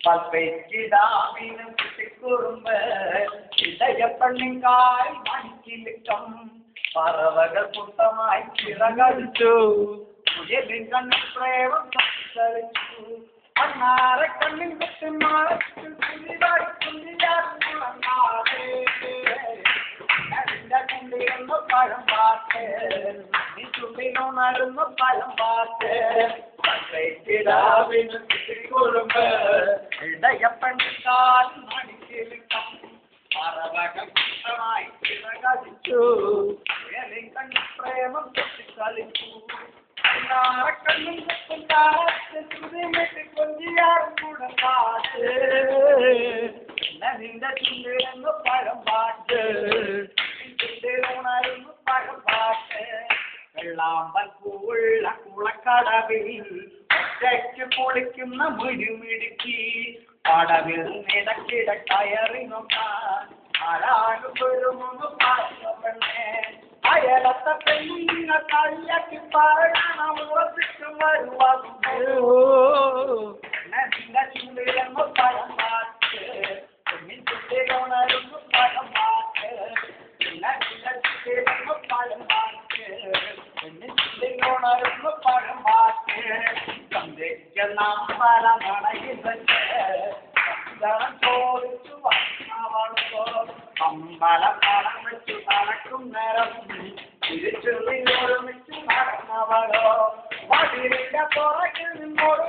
പൽപ്പേച്ചിടാമിനും കുട്ടിക്കുറുമ്പ് ഇടയപ്പണ്ണിങ്കാൽ മണിക്കിലുക്കം പറവകൾ കൂട്ടമായി ചിറകടിച്ചു മുയലിൻ കണ്ണിൽ പ്രേമം കളിച്ചു അന്നാറ കണ്ണിൽ കുട്ടി മാറത്തിൽ കുഞ്ഞിതായി കുഞ്ഞിയാറുണ്ടാതെ ചുണ്ടിലൊന്ന് പഴം പാട്ട് നീ ചുണ്ടിലൊന്നരുന്ന് പഴം പാട്ട് പൽപ്പേച്ചിടാമിനും കുട്ടിക്കുറുമ്പ് ഇടയപ്പണ്ണിങ്കാൽ മണിക്കിലുക്കം പറവകൾ കൂട്ടമായി ചിറകടിച്ചു മുയലിൻ കണ്ണിൽ പ്രേമം കളിച്ചു കണ്ണും കൊഞ്ചിയാറും കൂടെ പാട്ട് നിന്റെ ചുണ്ടിലൊന്ന് പഴം പാട്ട് ചുണ്ടിലുണരുന്നു പഴം പാട്ട് വെള്ളാമ്പൽ പൂവുള്ള കുളക്കടവിൽ ഒറ്റയ്ക്ക് പൊളിക്കുന്ന മുരുമിടുക്കി കടവിൽ നിടക്കിട കയറി നോക്കാൻ ആരാകുമ്പോഴുമൊന്ന് പറഞ്ഞു പെണ്ണേ അയലത്തെ പെണ്ണുങ്ങൾ കളിയാക്കി പറയണം ഉറപ്പിച്ചു വരുവാകുമ്പോ നിന്റെ ചുണ്ടിലൊന്ന് പഴം പാട്ട് നിൻ ചുണ്ടിലുണരുന്നു പഴം പാട്ട് നിന്റെ ചുണ്ടിലൊന്ന് പഴം പാട്ട് നിൻ ചുണ്ടിലുണരുന്നു പഴം പാട്ട് സന്ദേശ നാമ്പല മണയില്ലേ ചോദിച്ചു വന്നവളോ അമ്പല പണം വെച്ചു നടക്കും നേരം തിരിച്ചുള്ളിലൊരുമിച്ചു നടന്നവളോ വടിയുടെ പുറകിൽ നിന്നോട്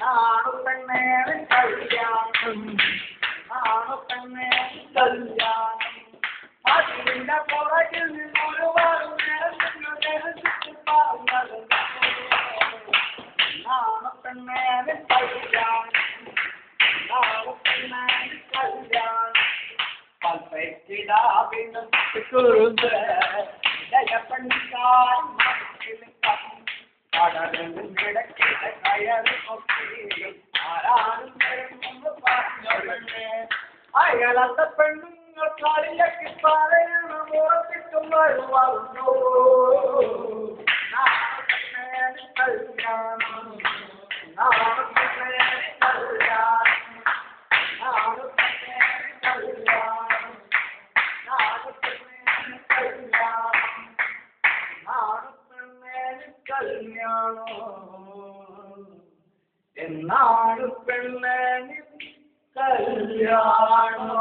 നാണു പെണ്ണേറെ കല്യാണം നാണു പെണ്ണേറെ കല്യാണം വടിയുടെ പുറകിൽ നിന്നൊരു നേരം പറഞ്ഞത് നാണു പെണ്ണേറെ കല്യാണം പൽപ്പേച്ചിടാവിനും കുറുമ്പ് ഇടയപ്പണ്ണിക്കാൽ മണിക്കിലുക്കം കടലിൽ കിടക്കിട കയറി നോക്കി ആരാനും വരുമെന്ന് പറഞ്ഞോളെ അയലത്തെ പെണ്ണുങ്ങൾ കളിയാക്കി പറയണം ഉറപ്പിക്കും വരുവാകുന്നു കല്യാണം എന്നാണ് പെണ്ണേ കല്യാണോ